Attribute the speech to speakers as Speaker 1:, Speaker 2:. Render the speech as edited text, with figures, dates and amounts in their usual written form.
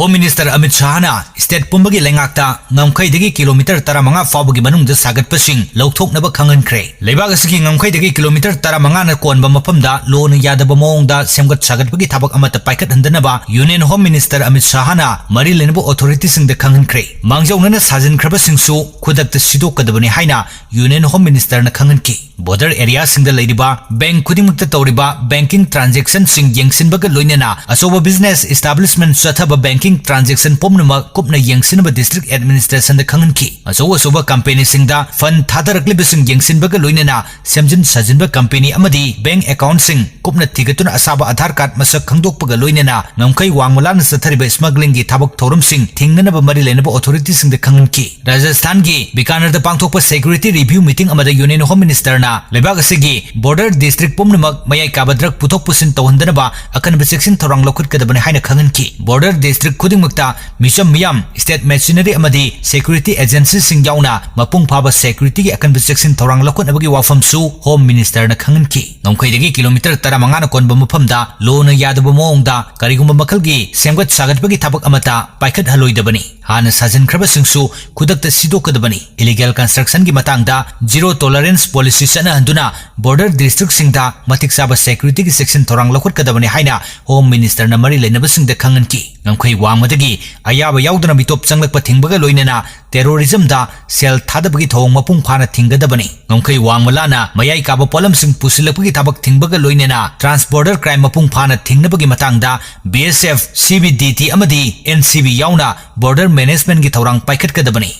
Speaker 1: Home Minister Amit Shahana State Pumbagi Lengakta Ngamkheidagi Km 15 faobagi manungda sagatpasing louthoknaba khanghankhre Leibag asigi Ngamkheidagi Km 15 na konba mafamda lona yadaba mawngda semgat sagatpagi thabak amata paikat handanaba Union Home Minister Amit Shahana mari lenaba authority singda khanghankhre mangjawnana sajinkraba singsu khudakta sidokadabani haina Union Home Minister na khanghanki border area singda leiriba bank khudimukta tawriba banking transaction sing yengsinbaga loinana asoba business establishment sathaba banking transaction pomnama kupna yengsinba district administration da khanghanki asoba company singda fund thadarakliba sing yengsinbaga loinana semjin sajinba company amadi bank account sing kupna thigatuna asaba aadhar card masak khangdokpaga loinana ngamkhei wangmalana sathariba smuggling gi thabak thorum sing thingnanaba mari lenaba authority sing da khanghanki Rajasthan gi Bikaner da pangthokpa security review meeting amada Union Home Minister na Lebag asigi border district pomnamak mayai kabadrak puthok pusin tawhandanaba akanba section thorang lokhut kadabani haina khanghanki border district khudingmakta misham miyam state machinery amadi security agency sing yauna mapung phaba security gi akanba section thorang lokhut abagi wafam su Home Minister na khanghanki Ngamkheidagi Km 15 na konba mafamda lona yadaba mawngda karigumba makalgi semgat sagatpagi thabak amata paikhat haloidabani hana sajinkraba singsu khudakta sidokadabani illegal construction gi matangda zero tolerance policy sana handuna border district singda matik saba security gi section thorang lokhut kadabani haina Home Minister na mari lenaba singda khanghanki ngamkhei wangmadagi ayaba yauduna mitop changlakpa thingbaga loinana terrorism da sel thadabagi thong mapung phana thinggadabani ngamkhei wangmalana mayai kaba polam sing pusilapagi thabak thingbaga loinana transborder crime mapung phana thingnabagi matangda BSF CBDT amadi NCB yauna border management gi thorang paikhat kadabani